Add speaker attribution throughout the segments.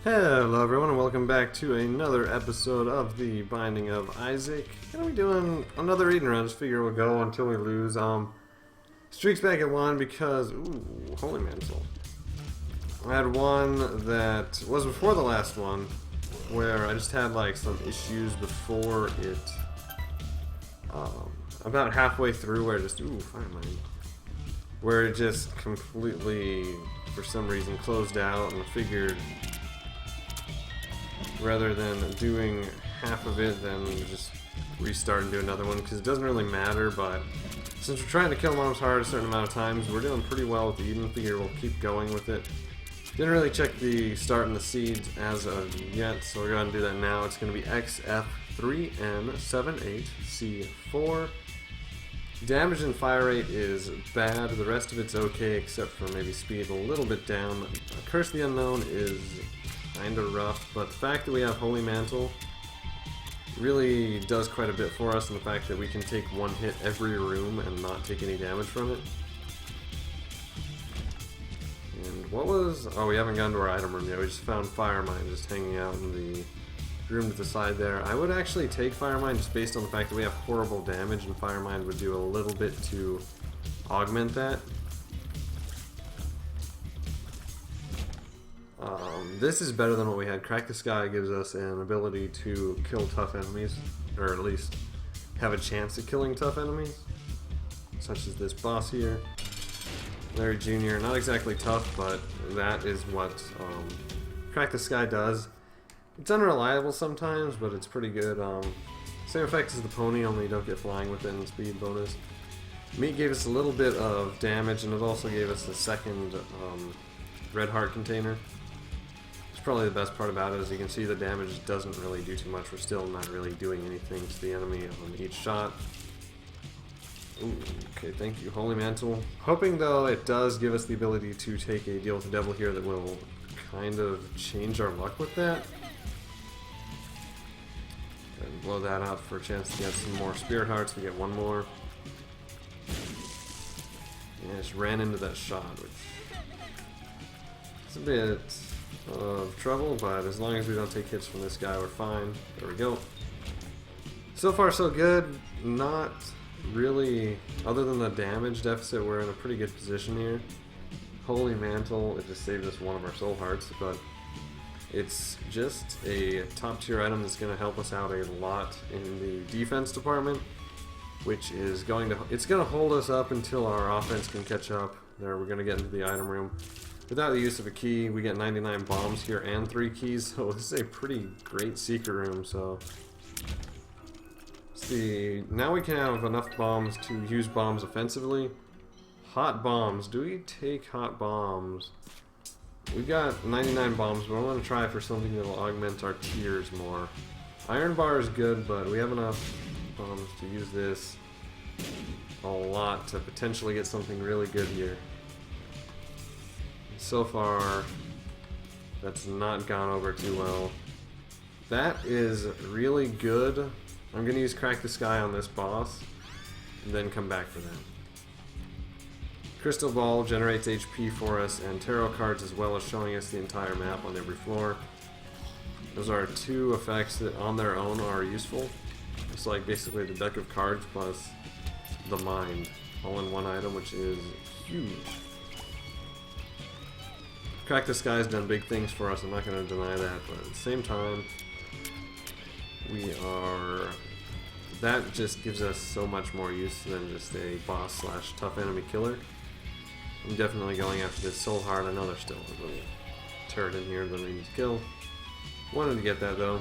Speaker 1: Hello everyone and welcome back to another episode of the Binding of Isaac. Gonna be doing another eating run, just figure we'll go until we lose. Streaks back at one because, ooh, holy mantle. I had one that was before the last one, where I just had like some issues before it, about halfway through where it just, ooh, fire mine. Where it just completely, for some reason, closed out, and I figured rather than doing half of it, then just restart and do another one, because it doesn't really matter. But since we're trying to kill Mom's Heart a certain amount of times, we're doing pretty well with the Eden. Figure we'll keep going with it. Didn't really check the start and the seeds as of yet, so we're going to do that now. It's going to be XF3N78C4. Damage and fire rate is bad, the rest of it's okay except for maybe speed a little bit down. Curse of the Unknown is kinda rough, but the fact that we have Holy Mantle really does quite a bit for us, and the fact that we can take one hit every room and not take any damage from it. And what was... oh, we haven't gone to our item room yet. We just found Fire Mine just hanging out in the room to the side there. I would actually take Fire Mine just based on the fact that we have horrible damage, and Fire Mine would do a little bit to augment that. This is better than what we had. Crack the Sky gives us an ability to kill tough enemies, or at least have a chance at killing tough enemies, such as this boss here. Larry Jr., not exactly tough, but that is what Crack the Sky does. It's unreliable sometimes, but it's pretty good. Same effect as the pony, only you don't get flying with it and speed bonus. Meat gave us a little bit of damage, and it also gave us a second red heart container. It's probably the best part about it. As you can see, the damage doesn't really do too much. We're still not really doing anything to the enemy on each shot. Ooh, okay, thank you, Holy Mantle. Hoping, though, it does give us the ability to take a deal with the devil here that will kind of change our luck with that. And blow that up for a chance to get some more Spirit Hearts. We get one more. Yeah, I just ran into that shot, which is a bit of trouble, but as long as we don't take hits from this guy, we're fine. There we go. So far, so good. Not really, other than the damage deficit, we're in a pretty good position here. Holy Mantle, it just saved us one of our soul hearts, but it's just a top tier item that's going to help us out a lot in the defense department, which is going to, it's going to hold us up until our offense can catch up. There, we're going to get into the item room. Without the use of a key, we get 99 bombs here and 3 keys, so this is a pretty great secret room. So see, now we can have enough bombs to use bombs offensively. Hot bombs. Do we take hot bombs? We got 99 bombs, but I want to try for something that will augment our tiers more. Iron bar is good, but we have enough bombs to use this a lot to potentially get something really good here. So far, that's not gone over too well. That is really good. I'm going to use Crack the Sky on this boss, and then come back for that. Crystal Ball generates HP for us, and tarot cards as well as showing us the entire map on every floor. Those are 2 effects that on their own are useful. It's like basically the deck of cards plus the mind, all in one item, which is huge. Crack the Sky has done big things for us, I'm not going to deny that, but at the same time, we are... that just gives us so much more use than just a boss slash tough enemy killer. I'm definitely going after this soul heart. I know there's still a little turret in here that I need to kill. Wanted to get that though.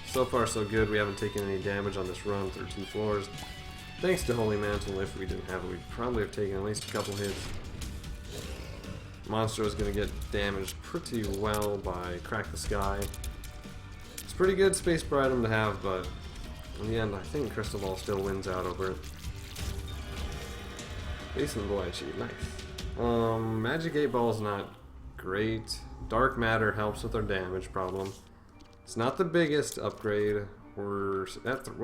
Speaker 1: So far so good. We haven't taken any damage on this run through 2 floors. Thanks to Holy Mantle. If we didn't have it, we'd probably have taken at least a couple hits. Monster is going to get damaged pretty well by Crack the Sky. It's a pretty good space bar item to have, but in the end I think Crystal Ball still wins out over it. Basin Boy achieved. Nice. Magic 8 Ball's not great. Dark Matter helps with our damage problem. It's not the biggest upgrade. We're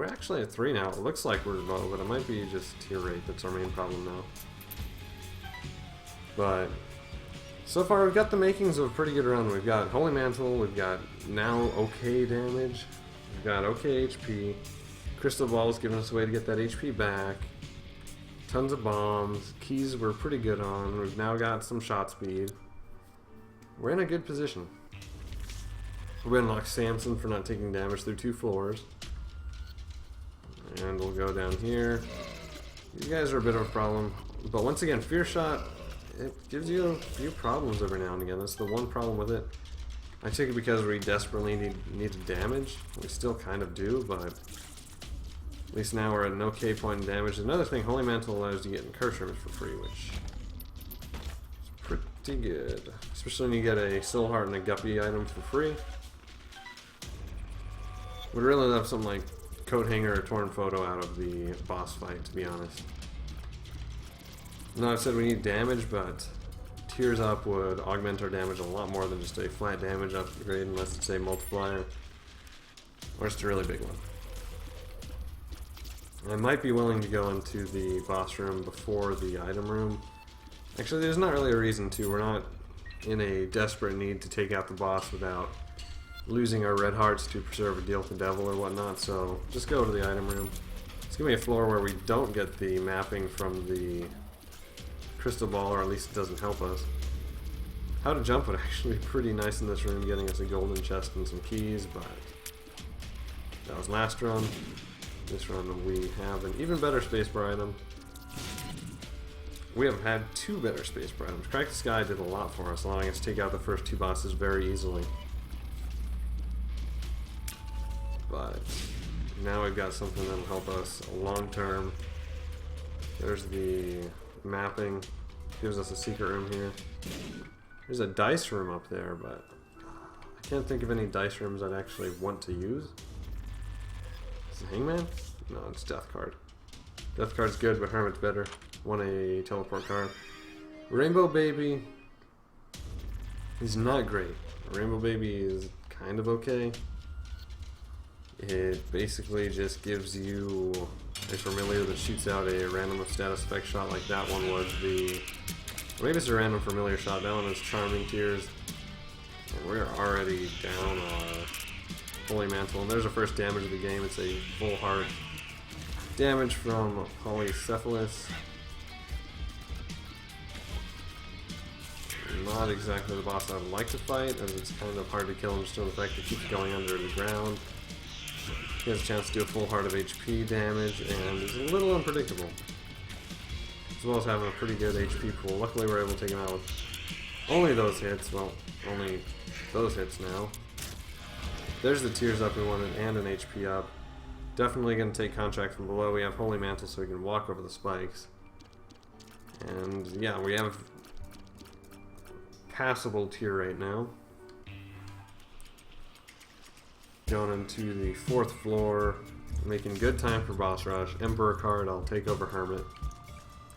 Speaker 1: actually at 3 now. It looks like we're low, but it might be just tier rate that's our main problem now. But So far, we've got the makings of a pretty good run. We've got Holy Mantle, we've got now okay damage, we've got okay HP, Crystal Ball's giving us a way to get that HP back, tons of bombs, keys we're pretty good on, we've now got some shot speed. We're in a good position. We're gonna unlock Samson for not taking damage through 2 floors. And we'll go down here. You guys are a bit of a problem, but once again, Fear Shot, it gives you a few problems every now and again. That's the one problem with it. I take it because we desperately needed damage. We still kind of do, but at least now we're at an okay point in damage. Another thing, Holy Mantle allows you to get Curse Rooms for free, which is pretty good. Especially when you get a Soul Heart and a Guppy item for free. Would really love something like Coat Hanger or Torn Photo out of the boss fight, to be honest. No, I said we need damage, but Tears Up would augment our damage a lot more than just a flat damage upgrade, unless it's a multiplier. Or it's a really big one. I might be willing to go into the boss room before the item room. Actually, there's not really a reason to. We're not in a desperate need to take out the boss without losing our red hearts to preserve a deal with the devil or whatnot, so just go to the item room. It's gonna be a floor where we don't get the mapping from the crystal ball, or at least it doesn't help us. How to jump would actually be pretty nice in this room, getting us a golden chest and some keys, but that was last run. This run we have an even better spacebar item. We have had 2 better spacebar items. Crack the Sky did a lot for us, allowing us to take out the first 2 bosses very easily. But now we've got something that'll help us long term. There's the mapping. Gives us a secret room here. There's a dice room up there, but I can't think of any dice rooms I'd actually want to use. Is it Hangman? No, it's Death Card. Death Card's good, but Hermit's better. Want a teleport card. Rainbow Baby is not great. Rainbow Baby is kind of okay. It basically just gives you a familiar that shoots out a random status effect shot, like that one was the... Or maybe it's a random familiar shot. That one is Charming Tears. And we're already down our Holy Mantle. And there's our first damage of the game. It's a full heart damage from Polycephalus. Not exactly the boss I would like to fight, as it's kind of hard to kill him just on the fact that he keeps going under the ground. He has a chance to do a full heart of HP damage, and is a little unpredictable. As well as having a pretty good HP pool. Luckily we're able to take him out with only those hits. Well, only those hits now. There's the Tears Up we wanted, and an HP up. Definitely going to take Contract from below. We have Holy Mantle so we can walk over the spikes. And yeah, we have passable tier right now. Going into the 4th floor, making good time for boss rush. Emperor card, I'll take over Hermit.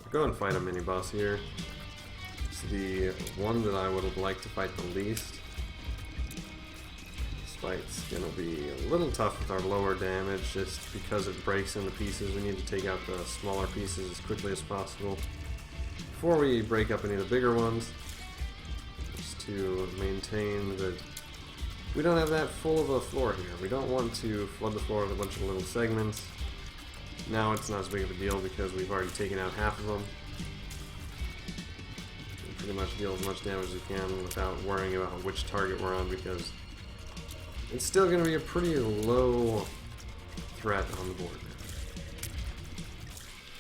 Speaker 1: I'll go and fight a mini boss here. It's the one that I would have liked to fight the least. This fight's gonna be a little tough with our lower damage, just because it breaks into pieces. We need to take out the smaller pieces as quickly as possible before we break up any of the bigger ones, just to maintain that we don't have that full of a floor here. We don't want to flood the floor with a bunch of little segments. Now it's not as big of a deal because we've already taken out half of them. We pretty much deal as much damage as we can without worrying about which target we're on, because it's still going to be a pretty low threat on the board.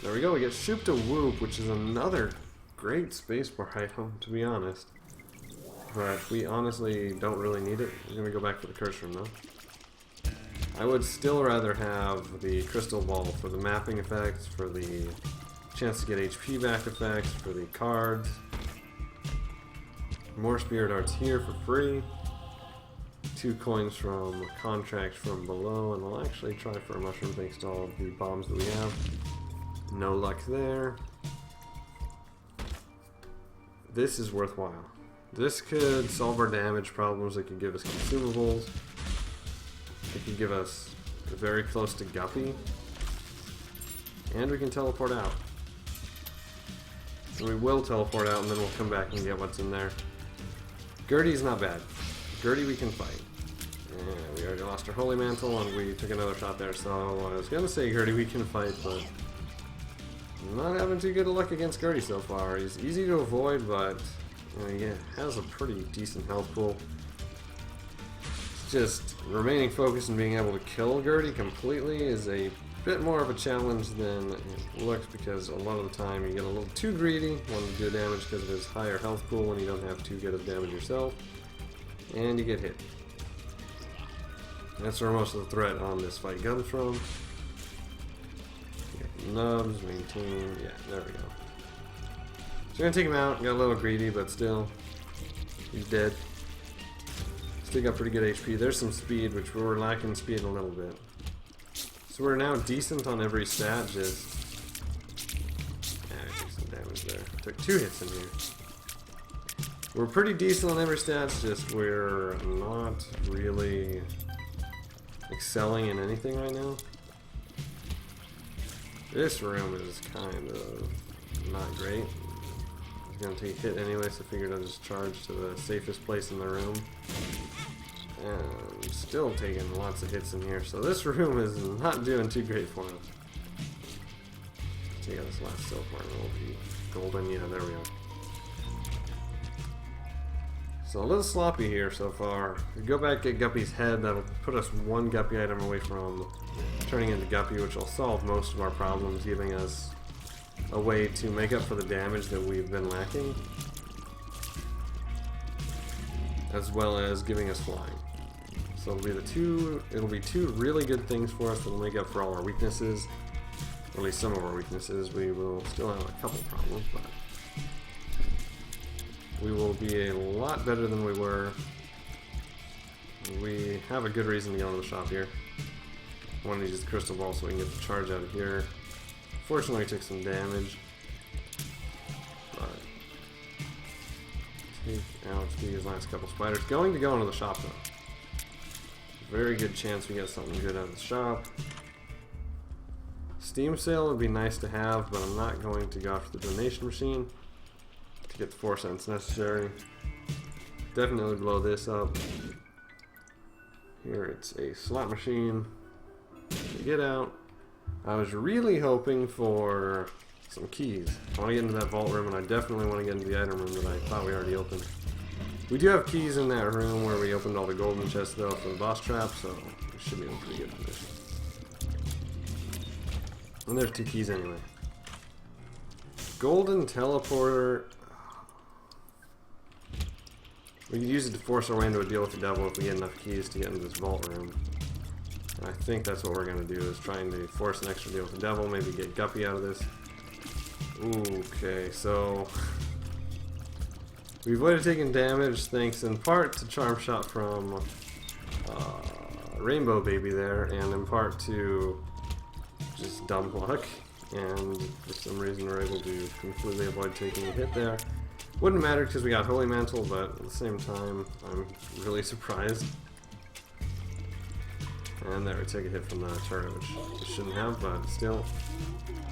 Speaker 1: There we go, we get Shoop to Whoop, which is another great spacebar item, to be honest. But we honestly don't really need it. We're going to go back to the curse room though. I would still rather have the crystal ball for the mapping effects, for the chance to get HP back effects, for the cards. More spirit arts here for free. 2 coins from contract from below, and we'll actually try for a mushroom thanks to all of the bombs that we have. No luck there. This is worthwhile. This could solve our damage problems. It could give us consumables. It could give us very close to Guppy. And we can teleport out. And we will teleport out, and then we'll come back and get what's in there. Gertie's not bad. Gertie we can fight. And we already lost our Holy Mantle and we took another shot there, so I was gonna say Gertie we can fight, but I'm not having too good a luck against Gertie so far. He's easy to avoid, but he has a pretty decent health pool. It's just remaining focused and being able to kill Gertie completely is a bit more of a challenge than it looks, because a lot of the time you get a little too greedy, wanting to do damage because of his higher health pool and you don't have too good of damage yourself, and you get hit. That's where most of the threat on this fight comes from. Nubs, maintain, yeah, there we go. So we're gonna take him out, got a little greedy, but still, he's dead. Still got pretty good HP. There's some speed, which we were lacking speed a little bit. So we're now decent on every stat, just... I took some damage there. Took 2 hits in here. We're pretty decent on every stat, just we're not really excelling in anything right now. This room is kind of not great. I was going to take a hit anyway, so I figured I'd just charge to the safest place in the room. And still taking lots of hits in here, so this room is not doing too great for us. Take out this last silk one, it'll be golden, yeah, there we go. So a little sloppy here so far. If we go back get Guppy's head, that'll put us 1 Guppy item away from turning into Guppy, which will solve most of our problems, giving us a way to make up for the damage that we've been lacking, as well as giving us flying. So it'll be two really good things for us that'll make up for all our weaknesses. Or at least some of our weaknesses. We will still have a couple problems, but we will be a lot better than we were. We have a good reason to go into the shop here. I want to use the crystal ball so we can get the charge out of here. Fortunately, we took some damage. But take out these last couple spiders. Going to go into the shop though. Very good chance we get something good out of the shop. Steam sale would be nice to have, but I'm not going to go after the donation machine to get the 4 cents necessary. Definitely blow this up. Here it's a slot machine to get out. I was really hoping for some keys. I want to get into that vault room, and I definitely want to get into the item room that I thought we already opened. We do have keys in that room where we opened all the golden chests though for the boss trap, so we should be in a pretty good position. And there's 2 keys anyway. Golden teleporter. We could use it to force our way into a deal with the devil if we get enough keys to get into this vault room. And I think that's what we're going to do, is trying to force an extra deal with the devil, maybe get Guppy out of this. Okay, so we avoided taking damage thanks in part to Charm Shot from Rainbow Baby there, and in part to just dumb luck, and for some reason we're able to completely avoid taking a hit there. Wouldn't matter because we got Holy Mantle, but at the same time I'm really surprised. And there, we take a hit from the turret, which we shouldn't have, but still.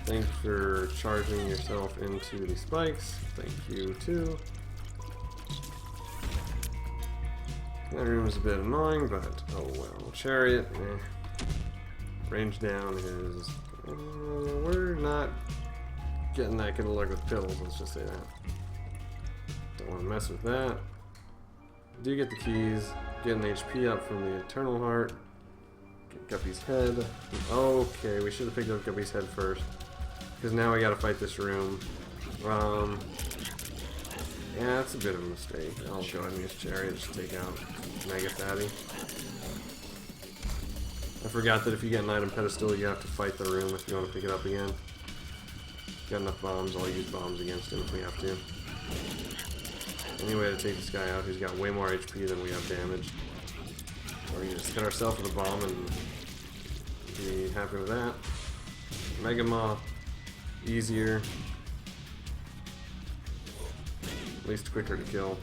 Speaker 1: Thanks for charging yourself into the spikes. Thank you too. That room is a bit annoying, but oh well. Chariot, range down is... we're not getting that good of luck with pills, let's just say that. Don't want to mess with that. Do get the keys, get an HP up from the Eternal Heart, get Guppy's head. Okay, we should have picked up Guppy's head first, because now we gotta fight this room. Yeah, that's a bit of a mistake. I'll go ahead and use Chariot to take out Mega Fatty. I forgot that if you get an item pedestal, you have to fight the room if you want to pick it up again. Got enough bombs, I'll use bombs against him if we have to. Any way to take this guy out who's got way more HP than we have damage. Or we can just hit ourselves with a bomb and be happy with that. Mega Moth, easier. At least quicker to kill.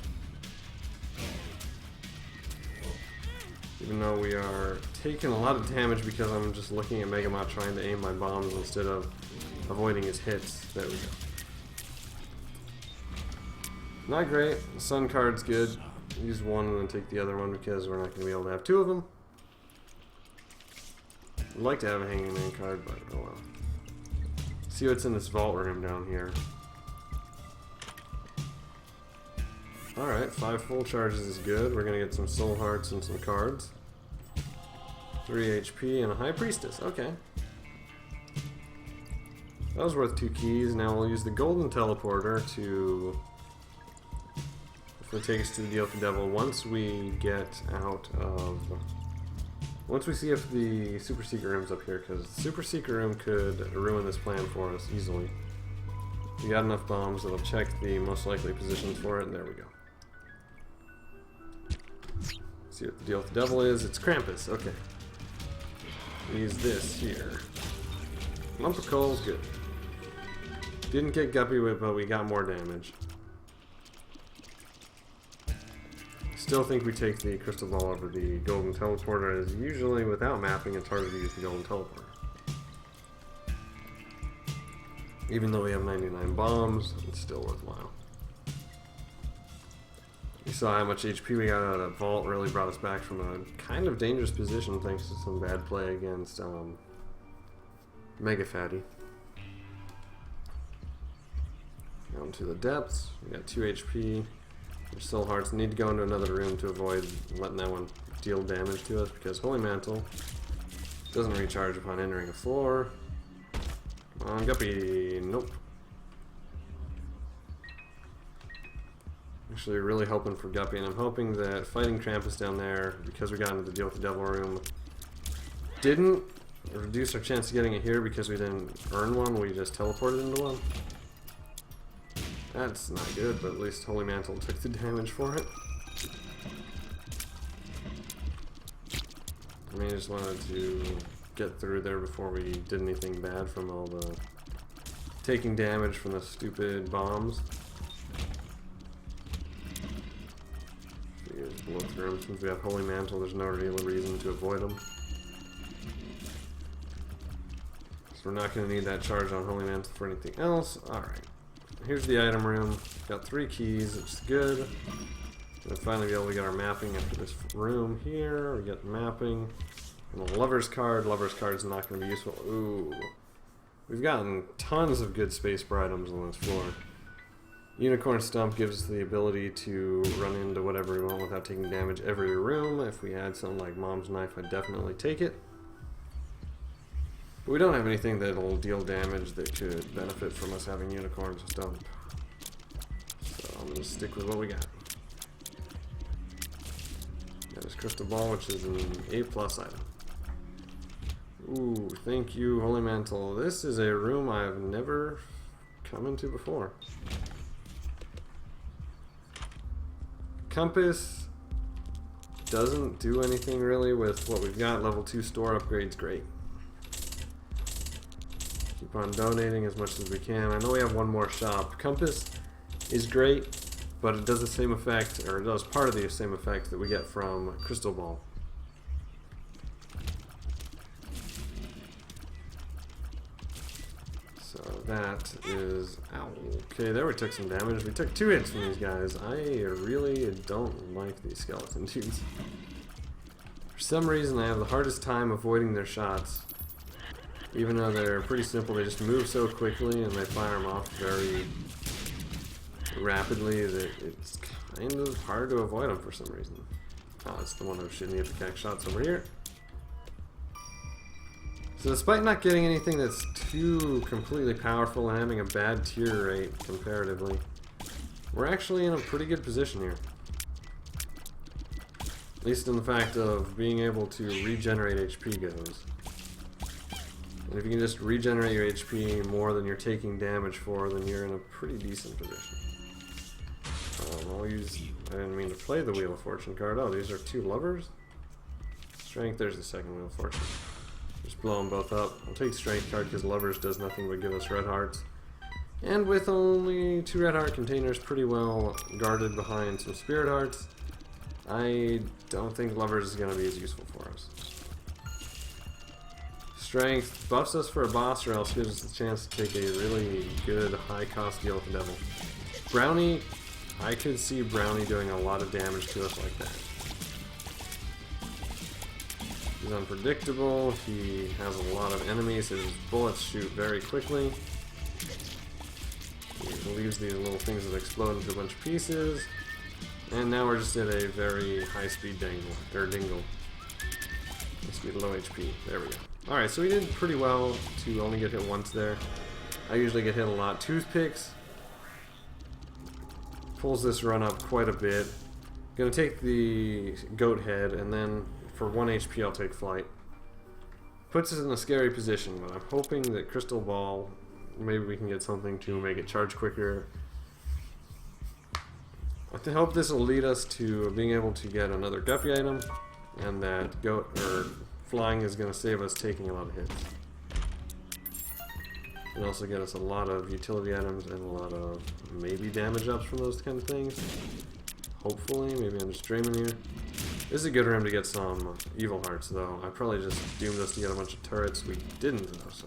Speaker 1: Even though we are taking a lot of damage because I'm just looking at Megamot trying to aim my bombs instead of avoiding his hits. There we go. Not great. The Sun card's good. use one and then take the other one because we're not going to be able to have two of them. I'd like to have a Hanging Man card, but oh well. See what's in this vault room down here. Alright, 5 full charges is good. We're going to get some soul hearts and some cards. 3 HP and a High Priestess. Okay. That was worth 2 keys. Now we'll use the golden teleporter to take us to the deal with the devil once we get out of... Once we see if the super secret room's up here, because the super secret room could ruin this plan for us easily. We got enough bombs that'll check the most likely positions for it, and there we go. See what the deal with the devil is. It's Krampus. Okay. Use this here. Lump of coal's good. Didn't get Guppy with, but we got more damage. Still think we take the crystal ball over the golden teleporter, as usually without mapping it's harder to use the golden teleporter. Even though we have 99 bombs, it's still worthwhile. You saw how much HP we got out of that vault. Really brought us back from a kind of dangerous position thanks to some bad play against Mega Fatty. Down to the depths. We got 2 HP. Our soul hearts need to go into another room to avoid letting that one deal damage to us because Holy Mantle doesn't recharge upon entering a floor. Come on, Guppy. Nope. Actually, really hoping for Guppy, and I'm hoping that fighting Krampus down there, because we got into the deal with the devil room, didn't reduce our chance of getting it here because we didn't earn one, we just teleported into one. That's not good, but at least Holy Mantle took the damage for it. I mean, I just wanted to get through there before we did anything bad from all the taking damage from the stupid bombs. Blow through them. Since we have Holy Mantle, there's no real reason to avoid them. So we're not going to need that charge on Holy Mantle for anything else. Alright. Here's the item room. Got 3 keys, which is good. We'll finally be able to get our mapping after this room here. We get mapping. And a Lover's card. Lover's card is not going to be useful. Ooh. We've gotten tons of good space bar items on this floor. Unicorn Stump gives us the ability to run into whatever we want without taking damage every room. If we had something like Mom's Knife, I'd definitely take it. But we don't have anything that'll deal damage that could benefit from us having Unicorn Stump. So I'm going to stick with what we got. Got this Crystal Ball, which is an A+ item. Ooh, thank you, Holy Mantle. This is a room I've never come into before. Compass doesn't do anything really with what we've got. Level 2 store upgrade's great. Keep on donating as much as we can. I know we have one more shop. Compass is great, but it does the same effect, or it does part of the same effect that we get from Crystal Ball. So that is... Ow. Okay, there we took some damage. We took 2 hits from these guys. I really don't like these skeleton dudes. For some reason, I have the hardest time avoiding their shots. Even though they're pretty simple, they just move so quickly and they fire them off very rapidly that it's kind of hard to avoid them for some reason. Oh, it's the one who's shooting the ipecac shots over here. So despite not getting anything that's too completely powerful and having a bad tier rate comparatively, we're actually in a pretty good position here. At least in the fact of being able to regenerate HP goes. And if you can just regenerate your HP more than you're taking damage for, then you're in a pretty decent position. I'll use... I didn't mean to play the Wheel of Fortune card. Oh, these are 2 lovers? Strength, there's the second Wheel of Fortune. Just blow them both up. I'll take Strength card because Lovers does nothing but give us red hearts. And with only 2 red heart containers pretty well guarded behind some spirit hearts, I don't think Lovers is going to be as useful for us. Strength buffs us for a boss, or else gives us a chance to take a really good high cost deal with the devil. Brownie I could see Brownie doing a lot of damage to us like that. He's unpredictable, he has a lot of enemies, his bullets shoot very quickly. He leaves these little things that explode into a bunch of pieces. And now we're just at a very high-speed dingle. High-speed, low HP. There we go. Alright, so we did pretty well to only get hit once there. I usually get hit a lot. Toothpicks pulls this run up quite a bit. Gonna take the goat head, and then for 1 HP I'll take flight. Puts us in a scary position, but I'm hoping that Crystal Ball, maybe we can get something to make it charge quicker. I hope this will lead us to being able to get another guppy item, and that goat or flying is going to save us taking a lot of hits. And also get us a lot of utility items and a lot of maybe damage ups from those kind of things. Hopefully, maybe I'm just dreaming here. This is a good room to get some evil hearts, though. I probably just doomed us to get a bunch of turrets. We didn't, though, so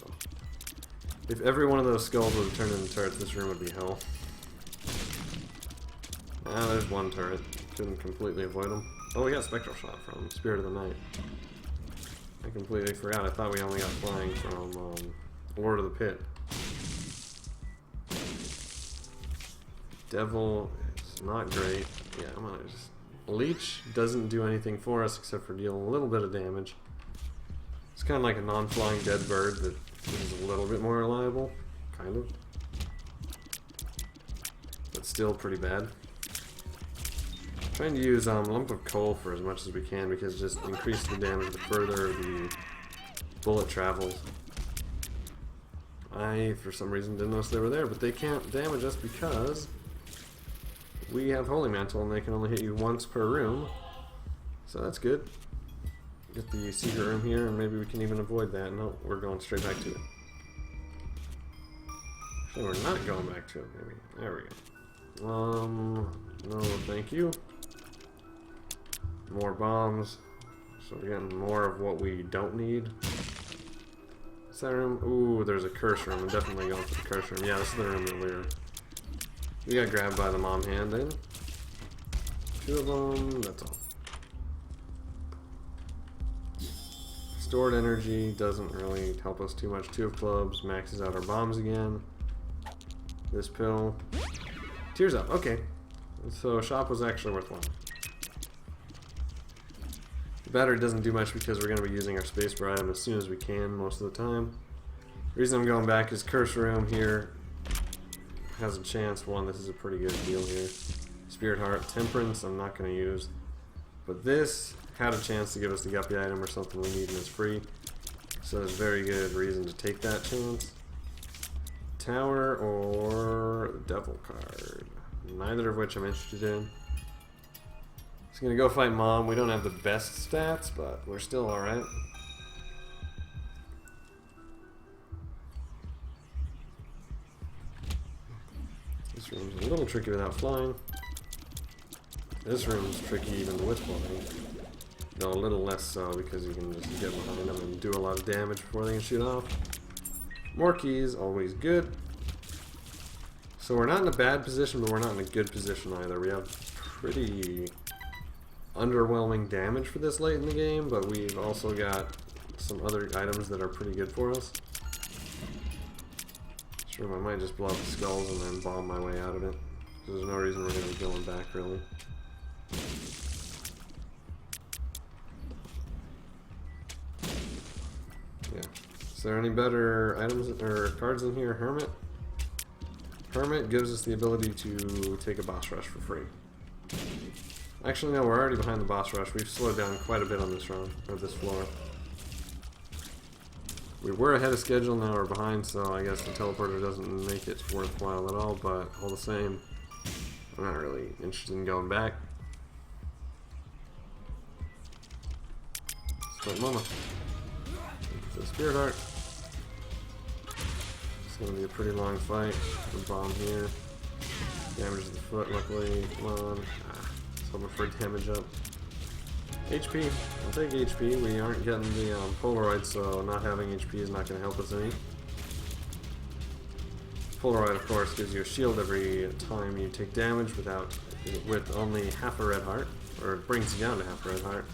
Speaker 1: if every one of those skulls would have turned into turrets, this room would be hell. Ah, there's one turret. Couldn't completely avoid them. Oh, we got Spectral Shot from Spirit of the Night. I completely forgot. I thought we only got flying from Lord of the Pit. Devil is not great. Yeah, I'm gonna just... Leech doesn't do anything for us except for dealing a little bit of damage. It's kind of like a non-flying dead bird that is a little bit more reliable. Kind of. But still pretty bad. Trying to use Lump of Coal for as much as we can because it just increases the damage the further the bullet travels. I, for some reason, didn't notice they were there, but they can't damage us because we have Holy Mantle and they can only hit you once per room. So that's good. Get the secret room here and maybe we can even avoid that. No, we're going straight back to it. Actually, we're not going back to it, maybe. There we go. No, thank you. More bombs. So we're getting more of what we don't need. Is that room? Ooh, there's a curse room. I'm definitely going for the curse room. Yeah, this is the room that we got grabbed by the mom hand in. 2 of them, that's all. Stored energy doesn't really help us too much. 2 of clubs, maxes out our bombs again. This pill. Tears up, okay. So shop was actually worthwhile. The battery doesn't do much because we're going to be using our space bar item as soon as we can most of the time. The reason I'm going back is curse room here has a chance. One, this is a pretty good deal here. Spirit Heart, Temperance, I'm not going to use. But this had a chance to give us the guppy item or something we need and it's free. So there's very good reason to take that chance. Tower or the Devil card. Neither of which I'm interested in. Just gonna go fight Mom. We don't have the best stats, but we're still alright. This room's a little tricky without flying. This room's tricky even with flying. Though a little less so because you can just get behind them and do a lot of damage before they can shoot off. More keys, always good. So we're not in a bad position, but we're not in a good position either. We have pretty underwhelming damage for this late in the game, but we've also got some other items that are pretty good for us. This room I might just blow up the skulls and then bomb my way out of it. Because there's no reason we're going to be going back, really. Yeah. Is there any better items or cards in here? Hermit? Hermit gives us the ability to take a boss rush for free. Actually, no, we're already behind the boss rush. We've slowed down quite a bit on this run, or this floor. We were ahead of schedule, now we're behind, so I guess the teleporter doesn't make it worthwhile at all, but all the same, I'm not really interested in going back. Split Mama. The Spirit Heart. It's going to be a pretty long fight. The bomb here. Damage to the foot, luckily. Come on. Hoping for damage up. HP. I'll take HP. We aren't getting the Polaroid, so not having HP is not going to help us any. Polaroid, of course, gives you a shield every time you take damage with only half a red heart, or it brings you down to half a red heart.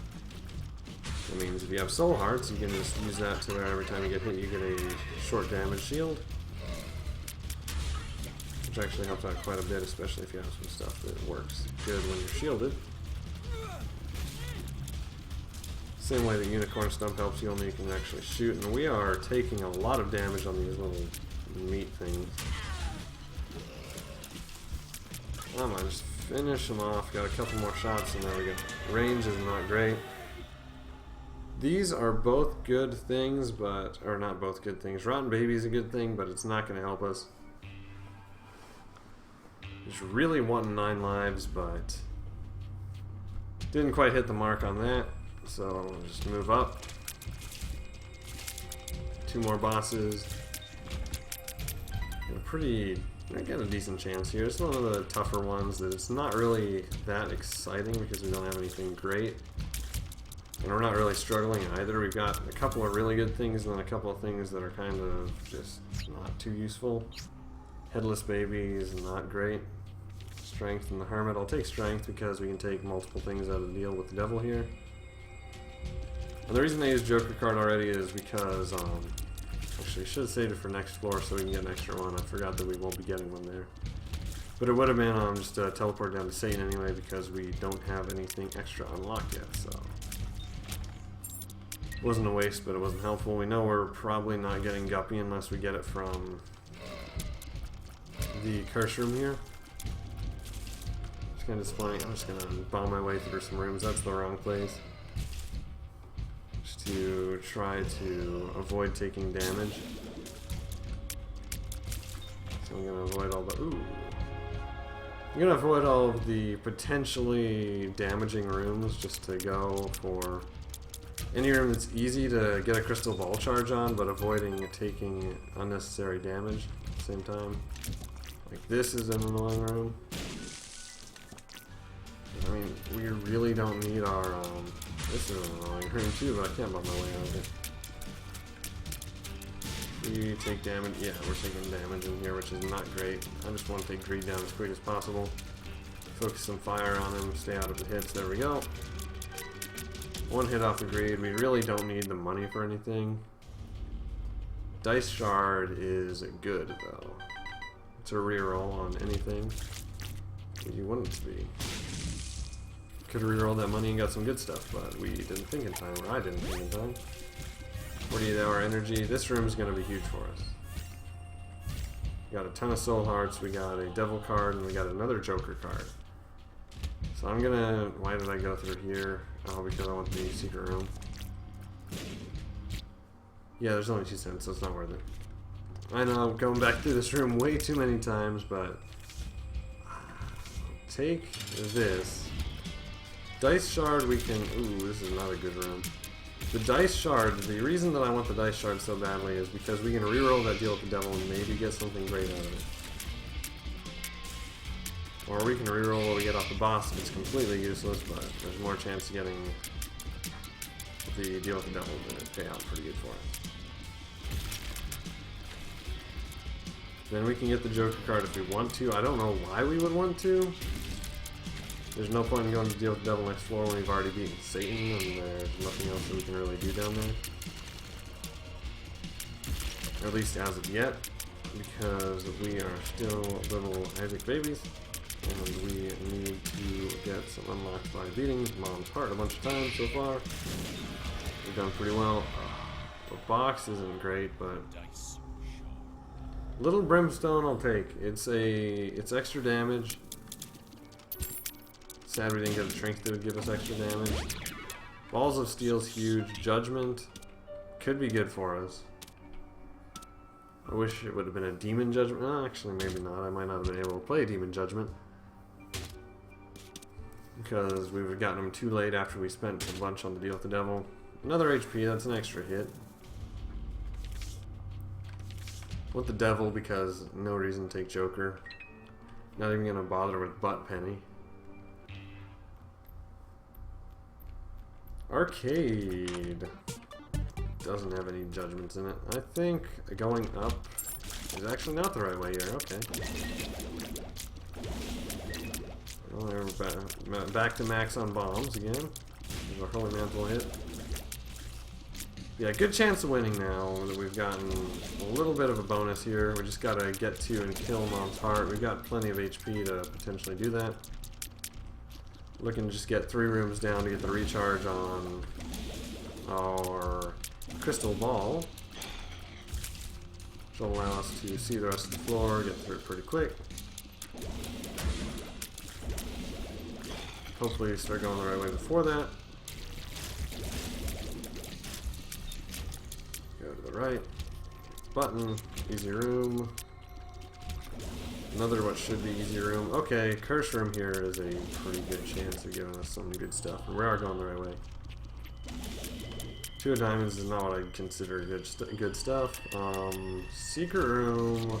Speaker 1: That means if you have soul hearts, you can just use that to where every time you get hit, you get a short damage shield. Which actually helps out quite a bit, especially if you have some stuff that works good when you're shielded. Same way the unicorn stump helps you, only you can actually shoot, and we are taking a lot of damage on these little meat things. I might just finish them off. Got a couple more shots, and there we go. Range is not great. These are both good things, but or not both good things. Rotten Baby is a good thing, but it's not going to help us. Just really wanting 9 lives, but didn't quite hit the mark on that. So we'll just move up. 2 more bosses. I got a decent chance here. It's one of the tougher ones that it's not really that exciting because we don't have anything great. And we're not really struggling either. We've got a couple of really good things and then a couple of things that are kind of just not too useful. Headless Baby is not great. Strength and the Hermit. I'll take Strength because we can take multiple things out of the deal with the Devil here. And the reason I used Joker card already is because, actually I should have saved it for next floor so we can get an extra one. I forgot that we won't be getting one there. But it would have been just teleport down to Satan anyway because we don't have anything extra unlocked yet, so. It wasn't a waste, but it wasn't helpful. We know we're probably not getting Guppy unless we get it from the curse room here. It's kind of disappointing. I'm just going to bomb my way through some rooms. That's the wrong place. To try to avoid taking damage. So I'm gonna avoid all the I'm gonna avoid all of the potentially damaging rooms just to go for any room that's easy to get a crystal ball charge on, but avoiding taking unnecessary damage at the same time. Like this is an annoying room. I mean, we really don't need our this is an annoying room too, but I can't bump my way out of it. We take damage. Yeah, we're taking damage in here, which is not great. I just want to take Greed down as quick as possible. Focus some fire on him, stay out of the hits. There we go. 1 hit off the Greed. We really don't need the money for anything. Dice Shard is good, though. It's a reroll on anything. You want it to be. Could have rerolled that money and got some good stuff, but we didn't think in time, or I didn't think in time. 48-hour energy. This room is going to be huge for us. We got a ton of soul hearts, we got a devil card, and we got another Joker card. So I'm gonna... Why did I go through here? Oh, because I want the secret room. Yeah, there's only 2 cents, so it's not worth it. I know, I'm going back through this room way too many times, but... Take this. Dice Shard we can... Ooh, this is not a good room. The Dice Shard, the reason that I want the Dice Shard so badly is because we can reroll that deal with the devil and maybe get something great out of it. Or we can reroll what we get off the boss if it's completely useless, but there's more chance of getting the deal with the devil to pay out pretty good for us. Then we can get the Joker card if we want to. I don't know why we would want to. There's no point in going to deal with the devil next floor when we've already beaten Satan and there's nothing else that we can really do down there. Or at least as of yet, because we are still little Isaac babies and we need to get some unlocked by beating Mom's heart a bunch of times so far. We've done pretty well. The box isn't great, but Little Brimstone I'll take. It's extra damage. Sad we didn't get a Strength that would give us extra damage. Balls of Steel's huge. Judgment could be good for us. I wish it would have been a Demon Judgment. Oh, actually, maybe not. I might not have been able to play Demon Judgment. Because we would have gotten him too late after we spent a bunch on the deal with the devil. Another HP, that's an extra hit. Want the devil because no reason to take Joker. Not even going to bother with Butt Penny. Arcade doesn't have any judgments in it. I think going up It's actually not the right way here, okay. Well, we're back to max on bombs again. There's our Holy Mantle hit. Yeah, good chance of winning now that we've gotten a little bit of a bonus here. We just gotta get to and kill Mom's Heart. We've got plenty of HP to potentially do that. Looking to just get 3 rooms down to get the recharge on our Crystal Ball. Which will allow us to see the rest of the floor, get through it pretty quick. Hopefully start going the right way before that. Go to the right. Button. Easy room. Another what should be easy room. Okay, curse room here is a pretty good chance of giving us some good stuff. And we are going the right way. 2 of diamonds is not what I'd consider good stuff. Secret room.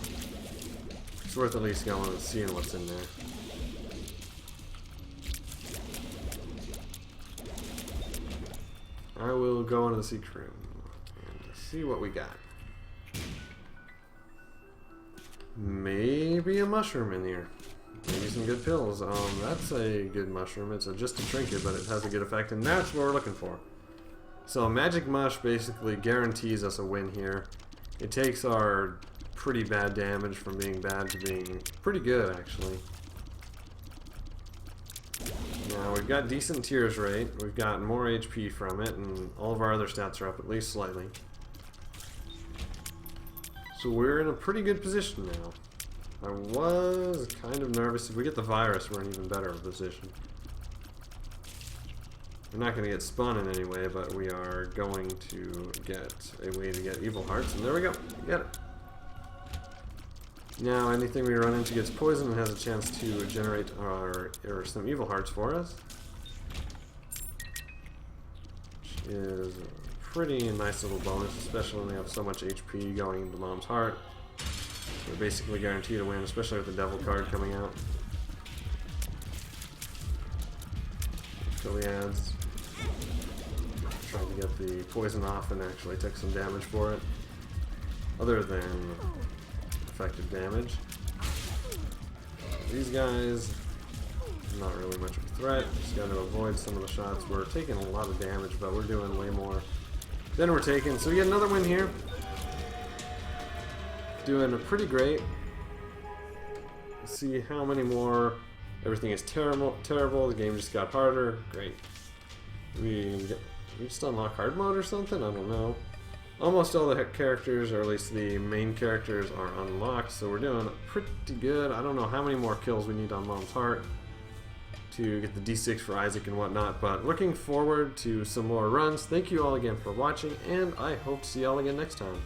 Speaker 1: It's worth at least going and seeing what's in there. I will go into the secret room and see what we got. Maybe a mushroom in here. Maybe some good pills. That's a good mushroom. It's just a trinket, but it has a good effect, and that's what we're looking for. So Magic Mush basically guarantees us a win here. It takes our pretty bad damage from being bad to being pretty good, actually. Now, we've got decent tears rate, we've got more HP from it, and all of our other stats are up at least slightly. So we're in a pretty good position now. I was kind of nervous. If we get the virus, we're in even better of a position. We're not going to get spun in any way, but we are going to get a way to get evil hearts, and there we go. Get it. Now, anything we run into gets poisoned and has a chance to generate some evil hearts for us. Which is a pretty nice little bonus, especially when we have so much HP going into Mom's Heart. We're basically guaranteed to win, especially with the Devil card coming out. Kill the ads. Tried to get the poison off and actually took some damage for it. Other than effective damage. These guys, not really much of a threat. Just got to avoid some of the shots. We're taking a lot of damage, but we're doing way more than we're taking. So we get another win here. Doing pretty great. Let's see how many more. Everything is terrible. The game just got harder. Great. We just unlock hard mode or something? I don't know. Almost all the characters, or at least the main characters, are unlocked, so we're doing pretty good. I don't know how many more kills we need on Mom's Heart to get the D6 for Isaac and whatnot, but looking forward to some more runs. Thank you all again for watching, and I hope to see y'all again next time.